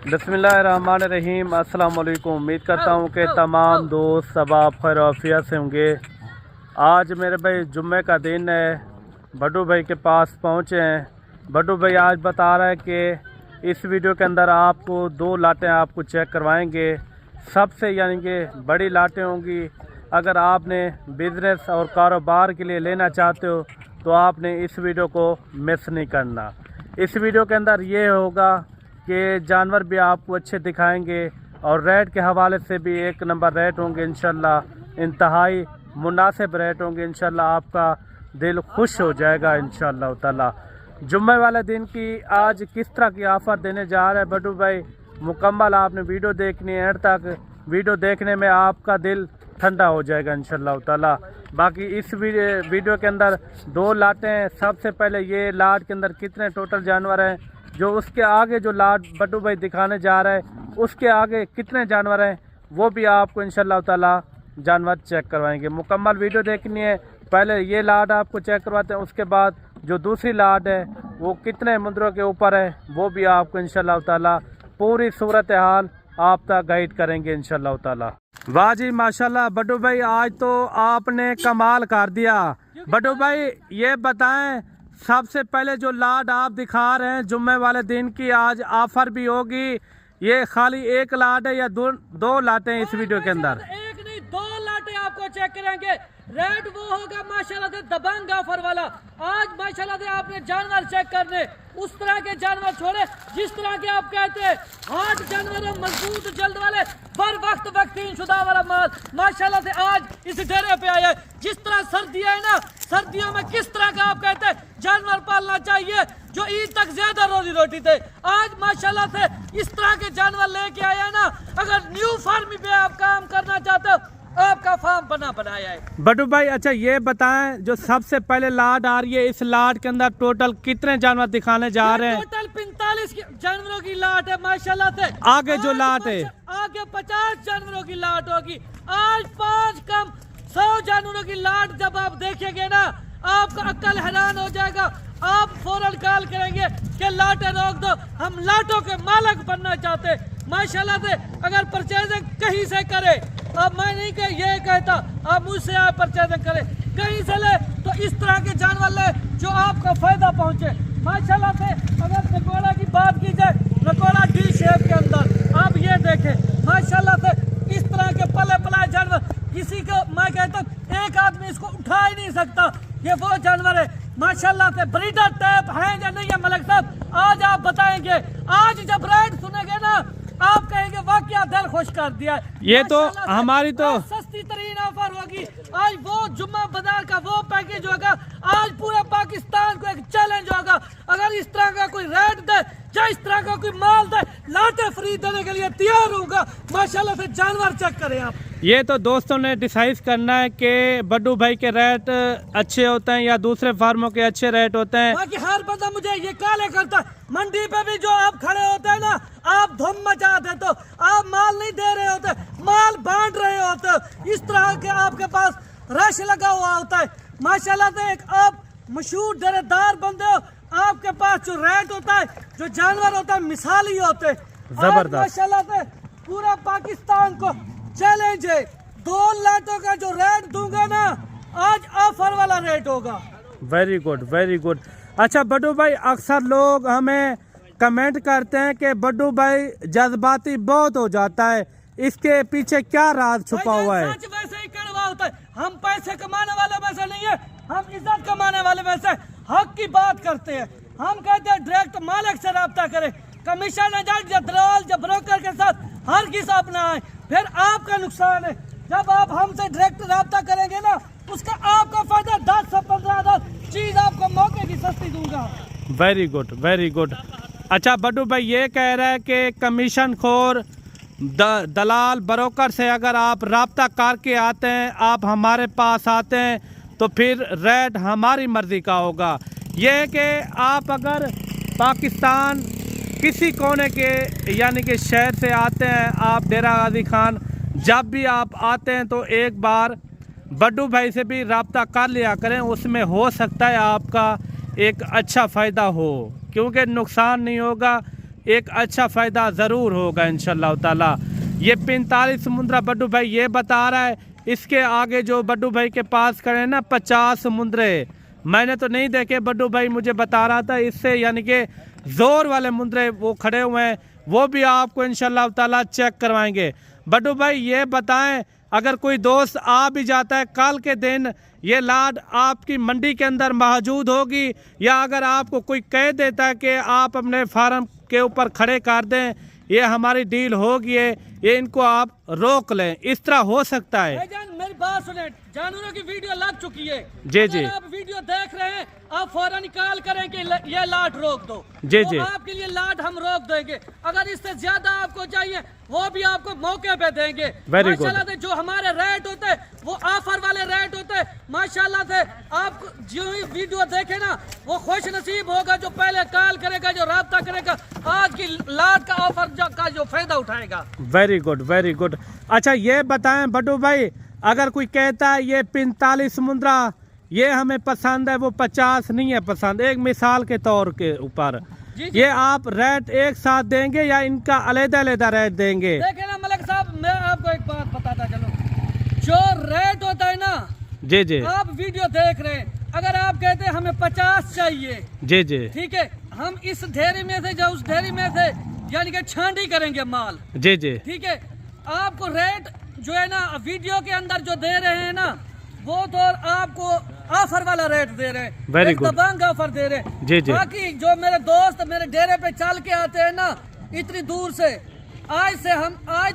बिस्मिल्लाहिर्रहमानिर्रहीम। अस्सलाम वालेकुम। उम्मीद करता हूँ कि तमाम दोस्त सब आप खैर आफियत से होंगे। आज मेरे भाई जुम्मे का दिन है, बड्डू भाई के पास पहुँचे हैं। बड्डू भाई आज बता रहा है कि इस वीडियो के अंदर आपको 2 लाटें आपको चेक करवाएंगे। सबसे यानी कि बड़ी लाटें होंगी। अगर आपने बिज़नेस और कारोबार के लिए लेना चाहते हो तो आपने इस वीडियो को मिस नहीं करना। इस वीडियो के अंदर ये होगा कि जानवर भी आपको अच्छे दिखाएंगे और रेट के हवाले से भी 1 नंबर रेट होंगे इंशाल्लाह। इंतहाई मुनासिब रेट होंगे इंशाल्लाह। आपका दिल खुश हो जाएगा इंशाल्लाह ताला। जुम्मे वाले दिन की आज किस तरह की ऑफ़र देने जा रहे हैं बड्डू भाई, मुकम्मल आपने वीडियो देखनी है एंड तक। वीडियो देखने में आपका दिल ठंडा हो जाएगा इंशाल्लाह ताला। बाकी इस वीडियो के अंदर 2 लाटें हैं। सबसे पहले ये लाट के अंदर कितने टोटल जानवर हैं, जो उसके आगे जो लाट बड्डू भाई दिखाने जा रहा है उसके आगे कितने जानवर हैं, वो भी आपको इंशाल्लाह ताला जानवर चेक करवाएंगे। मुकम्मल वीडियो देखनी है। पहले ये लाट आपको चेक करवाते हैं, उसके बाद जो दूसरी लाट है वो कितने मुंदरों के ऊपर है वो भी आपको इंशाल्लाह ताला पूरी सूरत हाल आप तक गाइड करेंगे इंशाल्लाह ताला। वाह जी माशाल्लाह बड्डू भाई, आज तो आपने कमाल कर दिया। बड्डू भाई ये बताएं, सबसे पहले जो लाट आप दिखा रहे हैं जुम्मे वाले दिन की आज ऑफर भी होगी, ये खाली 1 लाट है या 2 लाटें इस वीडियो के अंदर? 1 नहीं 2 लाटें आपको चेक करेंगे। रेट वो होगा माशाल्लाह से दबंग ऑफर वाला। आज माशाल्लाह से आपने जानवर चेक करने, उस तरह के जानवर छोड़े जिस तरह के आप कहते हैं हार्ड जानवर, मजबूत जल्द वाले, बर वक्त वक्तीन शुदा वाला माल माशाल्लाह से आज इस डेरे पे आया है। जिस तरह सर्दियां है ना, सर्दियों में किस तरह का आप कहते हैं जानवर पालना चाहिए जो ईद तक ज्यादा रोजी रोटी थे, आज माशाल्लाह से इस तरह के जानवर लेके आया है ना। अगर न्यू फार्मिंग पे आप काम करना चाहते हो, आपका फार्म बनाया है बड्डू भाई। अच्छा ये बताएं, जो सबसे पहले लाट आ रही है, इस लाट के अंदर टोटल कितने जानवर दिखाने जा रहे हैं? टोटल 45 जानवरों की लाट है माशाल्लाह से। आगे जो लाट है आगे 50 जानवरों की लाट होगी। आज 5 कम 100 जानवरों की लाट जब आप देखेंगे ना, आपका अक्ल हैरान हो जाएगा। आप फौरन कॉल करेंगे कि लाटें रोक दो, हम लाटों के मालिक बनना चाहते माशाल्लाह से। अगर परचेजिंग कहीं से करे, अब मैं नहीं कह ये कहता आप मुझसे आप परचेजिंग करें, कहीं से ले तो इस तरह के जानवर ले जो आपका फायदा पहुंचे माशाल्लाह से। अगर नकोड़ा की बात की जाए, नकोड़ा डी शेप के अंदर आप ये देखें माशाल्लाह से, इस तरह के पले पलाए जानवर किसी को मैं कहता हूँ एक आदमी इसको उठा ही नहीं सकता। ये वो जानवर है माशाल्लाह से। ब्रीडर टाइप है या नहीं है मलिक साहब, आज आप बताएंगे। आज जब रेट सुनेंगे ना, आप कहेंगे वाकया दिल खुश कर दिया। ये तो हमारी तो सस्ती तरीन ऑफर होगी। आज वो जुम्मा बाजार का वो पैकेज होगा, आज पूरे पाकिस्तान को एक चैलेंज होगा। अगर इस तरह का कोई रेट दे या इस तरह का कोई माल दे, लाटे फ्री देने के लिए तैयार होगा माशाल्लाह से। जानवर चेक करें आप। ये तो दोस्तों ने डिसाइड करना है कि बड्डू भाई के रेट अच्छे होते हैं या दूसरे फार्मों के अच्छे रेट होते हैं। बाकी हर बंदा मुझे ये काले करता है। मंडी पे भी जो आप खड़े होते हैं ना, आप धूम मचा देते हो, आप माल नहीं दे रहे होते, माल बांट रहे होते हो। इस तरह के आपके पास रश लगा हुआ होता है माशाल्लाह से। एक आप मशहूर डेरेदार बंदे हो, आपके पास जो रेट होता है, जो जानवर होता है, मिसाली होते हैं जबरदस्त माशाल्लाह से। पूरा पाकिस्तान को चैलेंज है। 2 लाटों का जो रेट दूंगा ना, आज ऑफर वाला रेट होगा। Very good very good. अच्छा बड्डू भाई, अक्सर लोग हमें कमेंट करते हैं कि बड्डू भाई जज्बाती बहुत हो जाता है, इसके पीछे क्या राज छुपा हुआ है? सच वैसे ही कड़वा होता है। हम पैसे कमाने वाले वैसे नहीं है, हम इज्जत कमाने वाले वैसे हक की बात करते हैं। हम कहते हैं डायरेक्ट मालिक से रब्ता करें, कमीशन एजेंट या दलाल या ब्रोकर के साथ हर किस अपना आए, फिर आपका नुकसान है। जब आप हमसे डायरेक्ट रब्ता करेंगे ना, उसका आपका फायदा 10 से 15 चीज आपको मौके की सस्ती दूंगा। Very good very good. अच्छा बड्डू भाई ये कह रहा है कि कमीशन खोर दलाल ब्रोकर से अगर आप रब्ता करके आते हैं, आप हमारे पास आते हैं, तो फिर रेट हमारी मर्जी का होगा। ये है कि आप अगर पाकिस्तान किसी कोने के यानी कि शहर से आते हैं, आप डेरा गाजी खान जब भी आप आते हैं तो एक बार बड्डू भाई से भी रब्ता कर लिया करें। उसमें हो सकता है आपका एक अच्छा फ़ायदा हो, क्योंकि नुकसान नहीं होगा। एक अच्छा फ़ायदा ज़रूर होगा इंशाल्लाह ताला। ये 45 मुंद्रा बड्डू भाई ये बता रहा है। इसके आगे जो बड्डू भाई के पास खड़े हैं ना 50 मुंद्रे, मैंने तो नहीं देखे, बड्डू भाई मुझे बता रहा था। इससे यानी कि ज़ोर वाले मुंद्रे वो खड़े हुए हैं, वो भी आपको इंशाल्लाह ताला चेक करवाएंगे। बड्डू भाई ये बताएं, अगर कोई दोस्त आ भी जाता है कल के दिन, ये लाड आपकी मंडी के अंदर मौजूद होगी, या अगर आपको कोई कह देता है कि आप अपने फार्म के ऊपर खड़े कर दें, ये हमारी डील होगी, ये इनको आप रोक लें, इस तरह हो सकता है? भाईजान मेरी बात सुने, जानवरों की वीडियो लग चुकी है। जी जी, आप वीडियो देख रहे हैं, आप फौरन निकाल करें कि ये लाट रोक दो। जी तो जी, आपके लिए लाट हम रोक देंगे। अगर इससे ज्यादा आपको चाहिए वो भी आपको मौके पे देंगे। Very good. माशाल्लाह से जो हमारे रेट होते हैं वो ऑफर वाले रेट होते हैं। माशाल्लाह से आप जो ही वीडियो देखे ना, वो खुश नसीब होगा जो पहले कॉल करेगा, जो राब्ता करेगा, आज की लाट का ऑफर का जो फायदा उठाएगा। Very good very good. अच्छा ये बताएं बड्डू भाई, अगर कोई कहता है ये 45 मुंद्रा ये हमें पसंद है, वो 50 नहीं है पसंद, एक मिसाल के तौर के ऊपर, ये आप रेट एक साथ देंगे या इनका अलग-अलग रेट देंगे? देखे ना मलिक साहब, मैं आपको एक बात बताता चलो, जो रेट होता है ना, जी जी, आप वीडियो देख रहे हैं, अगर आप कहते हैं हमें 50 चाहिए, जी जी, ठीक है, हम इस ढेरी में से या उस ढेरी में से यानी कि छांटी करेंगे माल, जी जी, ठीक है, आपको रेट जो है ना वीडियो के अंदर जो दे रहे हैं ना, वो तो आपको ऑफर वाला रेट दे रहे हैं, वेरी गुड, दबंग ऑफर दे रहे हैं। जी जी, बाकी जो मेरे दोस्त मेरे डेरे पे चल के आते हैं ना इतनी दूर से, आज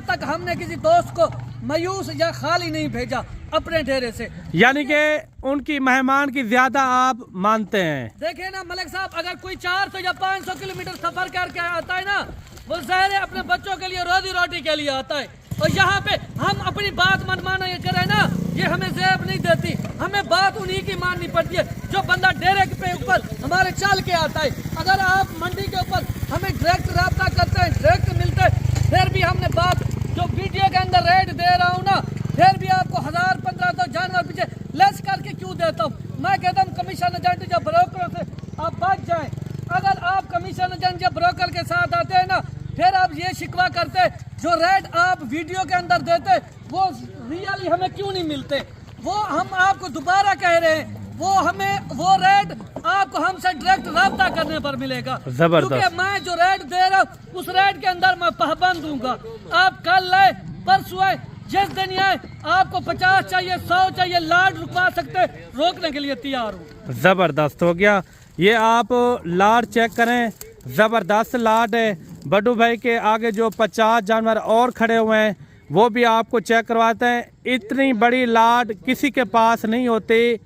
तक हमने किसी दोस्त को मायूस या खाली नहीं भेजा अपने डेरे से। यानी कि उनकी मेहमान की ज्यादा आप मानते हैं? देखिए ना मलिक साहब, अगर कोई 400 या 500 किलोमीटर सफर करके आता है ना, वो ज़ाहिर है अपने बच्चों के लिए रोजी रोटी के लिए आता है, और यहाँ पे हम अपनी बात मनमाना ये करें ना, ये हमें जेब नहीं देती, हमें बात उन्हीं की माननी पड़ती है जो बंदा डेरे पे ऊपर हमारे चल के आता है। अगर आप मंडी के ऊपर हमें डायरेक्ट रब्ता करते हैं, डायरेक्ट मिलते हैं, फिर भी हमने बात जो वीडियो के अंदर रेट दे रहा हूँ ना, फिर भी आपको 1000-1500 जानवर पीछे लेस करके क्यों देता हूँ? मैं कहता हूँ कमीशन एजेंट या ब्रोकर से आप बच जाएं। अगर आप कमीशन एजेंट या ब्रोकर के साथ आते हैं ना, फिर आप ये शिकवा करते जो रेट आप वीडियो के अंदर देते वो रियली हमें क्यों नहीं मिलते, वो हम आपको दोबारा कह रहे हैं, वो रेट आपको हमसे डायरेक्ट रब्ता करने पर मिलेगा। क्योंकि मैं जो रेट दे रहा हूँ उस रेट के अंदर मैं पाबंद दूंगा। आप कल आए परसों आए जिस दिन आए, आपको 50 चाहिए 100 चाहिए, लाड रुकवा सकते, रोकने के लिए तैयार हूँ। जबरदस्त हो गया, ये आप लाड चेक करें, जबरदस्त लाड है। बड्डू भाई के आगे जो 50 जानवर और खड़े हुए हैं वो भी आपको चेक करवाते हैं। इतनी बड़ी लाड किसी के पास नहीं होती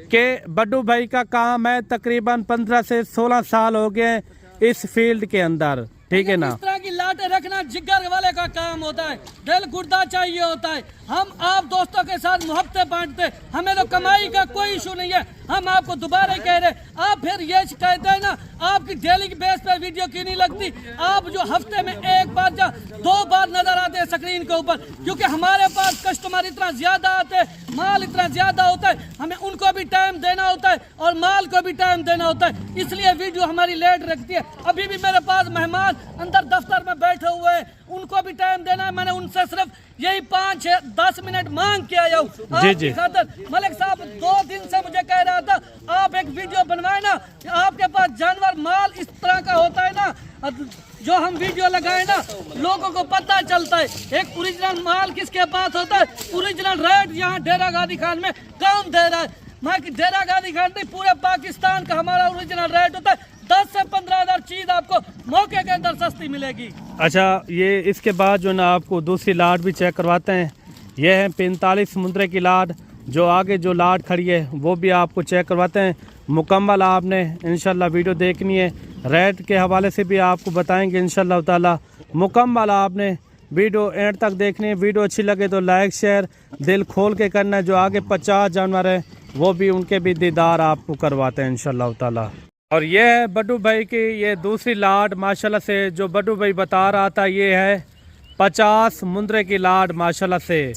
कि बड्डू भाई का काम है, तकरीबन 15 से 16 साल हो गए इस फील्ड के अंदर, ठीक है ना। इस तरह की लाटें रखना जिगर वाले का काम होता है, दिल गुर्दा चाहिए होता है। हम आप दोस्तों के साथ मोहब्बतें बांटते, हमें तो कमाई का कोई इशू नहीं है। हम आपको दोबारा कह रहे, आप फिर ये कहते हैं ना आपकी डेली की बेस पे वीडियो क्यों नहीं लगती, आप जो हफ्ते में एक बार या 2 बार नजर आते हैं स्क्रीन के ऊपर, क्योंकि हमारे पास कस्टमर इतना ज्यादा आते हैं, माल इतना ज्यादा होता है, हमें उनको भी टाइम देना होता है और माल को भी टाइम देना होता है, इसलिए वीडियो हमारी लेट रखती है। अभी भी मेरे पास मेहमान अंदर दफ्तर में बैठे हुए हैं, उनको भी टाइम देना है। मैंने उनसे सिर्फ यही 5-10 मिनट मांग के आया हूँ आपकी खातिर। मलिक साहब 2 दिन से मुझे कह रहा था आप एक वीडियो बनवाए ना, आपके पास जानवर माल इस तरह का होता है ना, जो हम वीडियो लगाए ना लोगों को पता चलता है एक ओरिजिनल माल किसके पास होता है, ओरिजिनल रेट यहाँ डेरा गाजी खान में कौन दे रहा है। मैं कि डेरा गाजी खान नहीं, पूरे पाकिस्तान का हमारा ओरिजिनल रेट होता है। 10 से 15 हज़ार चीज आपको मौके के अंदर सस्ती मिलेगी। अच्छा, ये इसके बाद जो ना आपको दूसरी लाट भी चेक करवाते हैं। ये है 45 मुंद्रे की लाट, जो आगे जो लाट खड़ी है वो भी आपको चेक करवाते हैं। मुकम्मल आपने इंशाल्लाह वीडियो देखनी है, रेट के हवाले से भी आपको बताएंगे इंशाल्लाह ताला। मुकम्मल आपने वीडियो एंड तक देखनी है। वीडियो अच्छी लगे तो लाइक शेयर दिल खोल के करना है। जो आगे 50 जानवर है वो भी उनके भी दीदार आपको करवाते हैं इंशाल्लाह ताला। और ये है बड्डू भाई की ये दूसरी लाट, माशाल्लाह से जो बड्डू भाई बता रहा था, ये है 50 मुंद्रे की लाट। माशाल्लाह से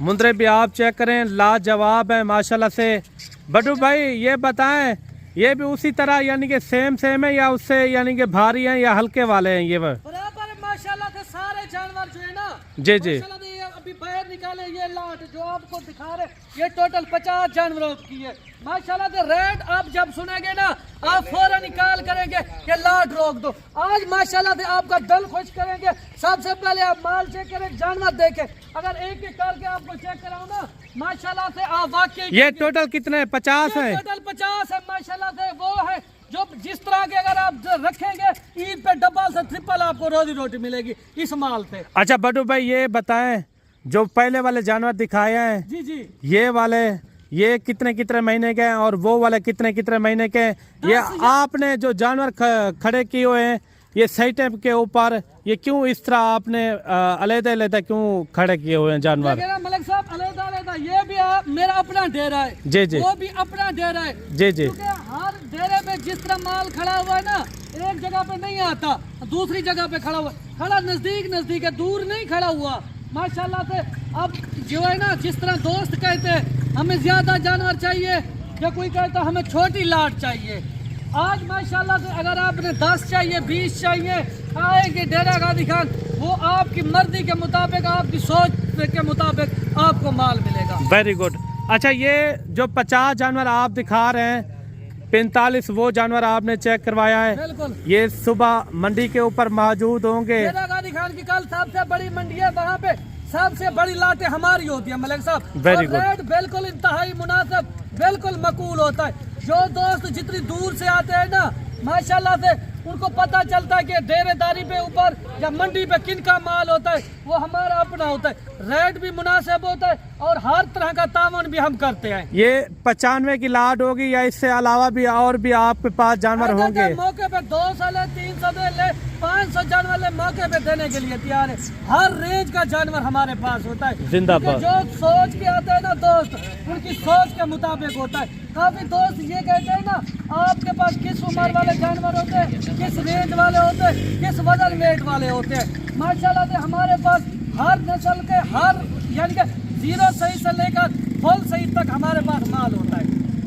मुंद्रे भी आप चेक करें, लाजवाब है माशाल्लाह से। बड्डू भाई ये बताएं, ये भी उसी तरह यानी कि सेम है या उससे यानी कि भारी हैं या हल्के वाले हैं ये बराबर है माशाल्लाह से सारे जानवर जो है ना। जी जी। माशाल्लाह से ये अभी बाहर निकाले ये लाट जो आपको दिखा रहे, ये टोटल 50 जानवरों की है माशाल्लाह से। रेट आप जब सुनेंगे ना आप फौरन निकाल करेंगे कि लाट रोक दो। आज माशाल्लाह से आपका दिल खुश करेंगे। सबसे पहले आप माल चेक करें, जानवर देखें। अगर एक एक करके आपको चेक कराऊं ना माशाल्लाह से आप वाकई। ये टोटल कितने 50 है? टोटल 50 है माशाल्लाह से। वो है जो जिस तरह के अगर आप रखेंगे ईद पे डबल से ट्रिपल आपको रोजी रोटी मिलेगी इस माल पे। अच्छा बड्डू भाई ये बताएं, जो पहले वाले जानवर दिखाए हैं जी जी, ये वाले ये कितने महीने के हैं और वो वाले कितने महीने के हैं? ये आपने जो जानवर खड़े किए हुए हैं ये सही टाइम के ऊपर, ये क्यों इस तरह आपने अलग-अलग क्यों खड़े किए हुए हैं जानवर? मलिक साहब अलग-अलग ये भी मेरा अपना डेरा है। जी जी। वो भी अपना डेरा है। जी जी। हर डेरे में जिस तरह माल खड़ा हुआ है ना, एक जगह पे नहीं आता, दूसरी जगह पे खड़ा हुआ, खड़ा नजदीक है, दूर नहीं खड़ा हुआ माशाल्लाह से। अब जो है ना जिस तरह दोस्त कहते हैं हमें ज्यादा जानवर चाहिए या कोई कहता हमें छोटी लाट चाहिए। आज माशाल्लाह से अगर आपने 10 चाहिए 20 चाहिए आएंगे डेरा गाजी खान, वो आपकी मर्जी के मुताबिक आपकी सोच के मुताबिक आपको माल मिलेगा। Very good. अच्छा ये जो 50 जानवर आप दिखा रहे हैं 45 वो जानवर आपने चेक करवाया है? बिल्कुल। ये सुबह मंडी के ऊपर मौजूद होंगे? डेरा गाजी खान की कल सबसे बड़ी मंडी है, वहाँ पे सबसे बड़ी लाटें हमारी होती है मलिक साहब। Very good. रेट बिल्कुल इंतहाई मुनासिब, बिल्कुल मकबूल होता है। जो दोस्त जितनी दूर से आते हैं ना माशाल्लाह से उनको पता चलता है कि डेरेदारी पे ऊपर या मंडी पे किन का माल होता है, वो हमारा अपना होता है। रेट भी मुनासिब होता है और हर तरह का तावन भी हम करते हैं। ये 95 की लाट होगी या इससे अलावा भी और भी आपके पास जानवर होंगे? मौके पे 200 ले 300 ले 500 जानवर ले मौके पे देने के लिए तैयार है। हर रेंज का जानवर हमारे पास होता है। जिंदाबाद। जो सोच के आते हैं ना दोस्त उनकी सोच के मुताबिक होता है। काफी दोस्त ये कहते हैं ना आपके पास किस उम्र वाले जानवर होते हैं, किस रेंज वाले होते हैं, किस वजन वेट वाले होते हैं। माशाल्लाह से हमारे पास हर नस्ल के हर यानी कि 0 सही से लेकर फुल सही तक हमारे पास माल होता है।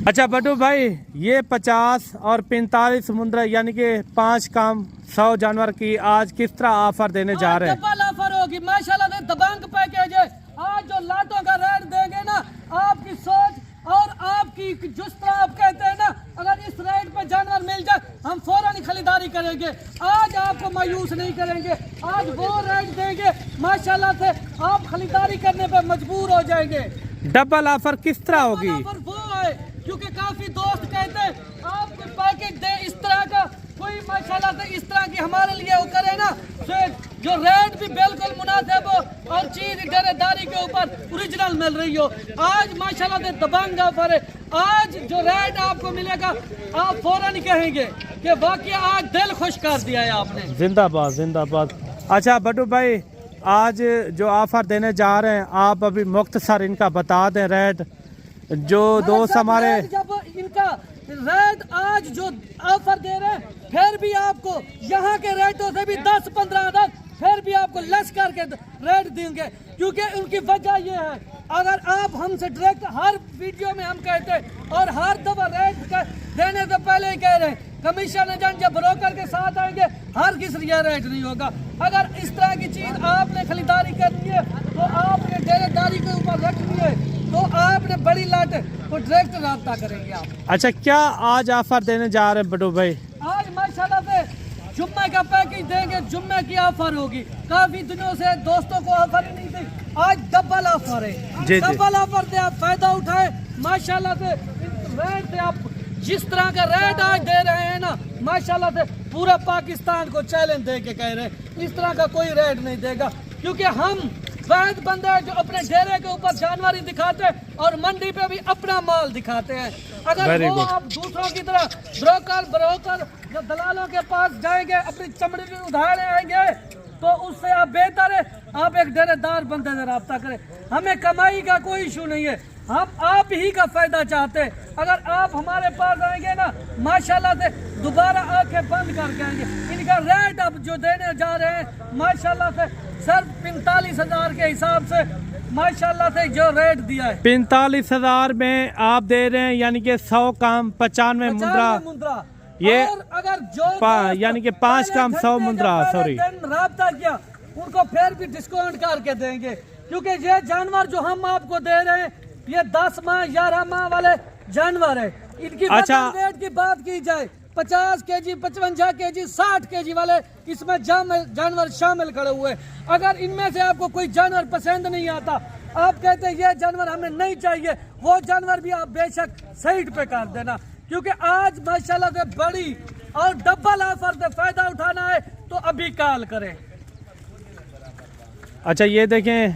अच्छा बड्डू भाई ये 50 और 45 मुंद्रा यानी कि 5 काम 100 जानवर की आज किस तरह ऑफर देने जा रहे हैं? डबल ऑफर होगी माशाल्लाह से, दबंग पैकेज है। आज जो लाटों का रेट देंगे ना आपकी सोच और आपकी जिस तरह आप कहते हैं ना अगर इस रेट पे जानवर मिल जाए हम फौरन ही खरीदारी करेंगे। आज आपको मायूस नहीं करेंगे, आज वो रेट देंगे माशाल्लाह से आप खरीदारी करने पे मजबूर हो जाएंगे। डबल ऑफर किस तरह होगी? ऑफर वो है क्योंकि काफी दोस्त कहते हैं आपको पैकेज दे इस तरह का, कोई माशाल्लाह से इस तरह की हमारे लिए वो करे ना जो रेट भी बिल्कुल मुनासिब हो और चीज डेरेदारी के ऊपर ओरिजिनल मिल रही हो। आज माशाल्लाह से दबंग ऑफर है। आज जो रेट आपको मिलेगा आप फौरन ही कहेंगे कि वाकई आज दिल खुश कर दिया है आपने। जिंदाबाद जिंदाबाद। अच्छा बड्डू भाई आज जो ऑफर देने जा रहे हैं आप अभी मुख्तसर इनका बता दें रेट। जो दोस्त हमारे जब इनका रेट आज जो ऑफर दे रहे हैं फिर भी आपको यहाँ के रेटों से भी 10-15 फिर भी आपको लेस करके रेट देंगे क्योंकि उनकी वजह ये है अगर आप हमसे डायरेक्ट हर वीडियो में हम कहते हैं और हर दफा रेट देने से पहले ही कह रहे हैं कमीशन एजेंट जब ब्रोकर के साथ आएंगे हर किसी का रेट नहीं होगा। अगर इस तरह की चीज आपने खरीदारी करनी है तो आपने डेरेदारी के ऊपर रखनी है तो आपने बड़ी लाट को डायरेक्ट रब्ता करेंगे आप। अच्छा क्या आज ऑफर देने जा रहे हैं बड्डू भाई? आज माशाल्लाह से जुम्मे का पैकेज देंगे, जुम्मे की ऑफर होगी। काफी दिनों से दोस्तों को ऑफर ही नहीं दी, आज डबल ऑफर है। डबल ऑफर से आप फायदा उठाए माशाल्लाह से। रेट से आप जिस तरह का रेट आज दे रहे हैं ना माशाल्लाह से पूरा पाकिस्तान को चैलेंज दे के कह रहे हैं इस तरह का कोई रेट नहीं देगा क्योंकि हम वैद बंदे हैं जो अपने डेरे के ऊपर जानवर ही दिखाते हैं और मंडी पे भी अपना माल दिखाते हैं। अगर वो आप दूसरों की तरह ब्रोकर या दलालों के पास जाएंगे अपनी चमड़ी भी उधारे आएंगे तो उससे आप बेहतर है आप एक डेरेदार बंदे से रब्ता करें। हमें कमाई का कोई इशू नहीं है, हम आप ही का फायदा चाहते हैं। अगर आप हमारे पास आएंगे ना माशाल्लाह से दोबारा आंखें बंद करके आएंगे। इनका रेट अब जो देने जा रहे हैं माशाल्लाह से सिर्फ 45,000 के हिसाब से माशाल्लाह से जो रेट दिया है 45,000 में आप दे रहे हैं, यानी कि 100 कम 95 मुद्रा। ये और अगर जो यानी कि 5 कम 100 मुद्रा, सॉरी राब्ता किया उनको फिर भी डिस्काउंट करके देंगे, क्योंकि ये जानवर जो हम आपको दे रहे हैं ये 10 माह 11 माह वाले जानवर है। इनकी अच्छा रेट की बात की जाए 50 केजी 55 केजी 60 केजी वाले इसमें जानवर शामिल खड़े हुए। अगर इनमें से आपको कोई जानवर पसंद नहीं आता, आप कहते हैं ये जानवर हमें नहीं चाहिए, वो जानवर भी आप बेशक साइड पे कर देना, क्योंकि आज माशाल्लाह से बड़ी और डबल ऑफर से फायदा उठाना है तो अभी कॉल करें। अच्छा ये देखें,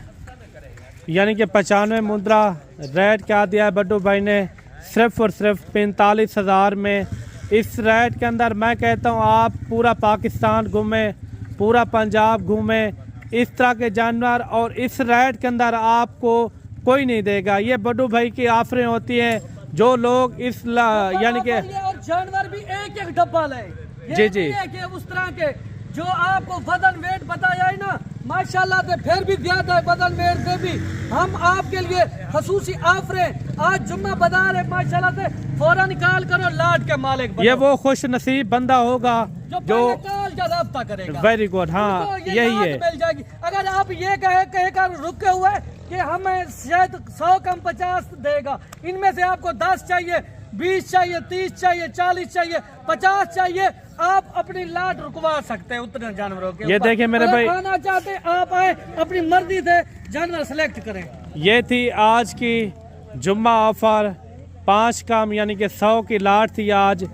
यानी कि 95 मुद्रा रेट क्या दिया है बड्डू भाई ने, सिर्फ और सिर्फ 45,000 में। इस रेट के अंदर मैं कहता हूँ आप पूरा पाकिस्तान घूमें, पूरा पंजाब घूमें, इस तरह के जानवर और इस रेट के अंदर आपको कोई नहीं देगा। ये बड्डू भाई की ऑफरें होती हैं, जो लोग इस यानी कि और जानवर भी एक एक डब्बा ले, जी जी उस तरह के जो आपको वजन वेट बताया है ना, माशाल्लाह से फिर भी ज्यादा है वजन वेट से भी। हम आपके लिए खसूसी ऑफरें, आज जुम्मा बाजार है माशाल्लाह से, फौरन निकाल करो लाट के मालिक बनो। ये वो खुश नसीब बंदा होगा जो राब्ता करेगा। वेरी गुड, हाँ यही है। मिल जाएगी। अगर आप ये कहकर रुके हुए कि हमें शायद 100 कम 50 देगा, इनमें से आपको 10 चाहिए, 20 चाहिए, 30 चाहिए, 40 चाहिए, 50 चाहिए, आप अपनी लाट रुकवा सकते हैं उतने जानवरों के। ये देखिए मेरे भाई, आना चाहते आप आए, अपनी मर्जी से जानवर सेलेक्ट करें। ये थी आज की जुम्मा ऑफर, 5 कम यानी कि 100 की लाट थी आज।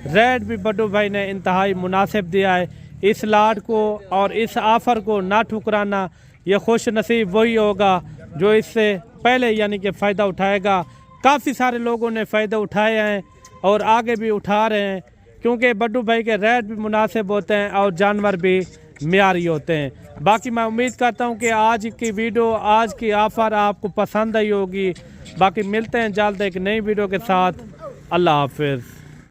रेट भी बड्डू भाई ने इंतहाई मुनासिब दिया है। इस लाट को और इस ऑफर को ना ठुकराना, ये खुश नसीब वही होगा जो इससे पहले यानी कि फ़ायदा उठाएगा। काफ़ी सारे लोगों ने फ़ायदा उठाए हैं और आगे भी उठा रहे हैं, क्योंकि बड्डू भाई के रेट भी मुनासिब होते हैं और जानवर भी मियारी होते हैं। बाकी मैं उम्मीद करता हूं कि आज की वीडियो, आज की ऑफ़र आपको पसंद आई होगी। बाकी मिलते हैं जल्द एक नई वीडियो के साथ। अल्लाह हाफिज़।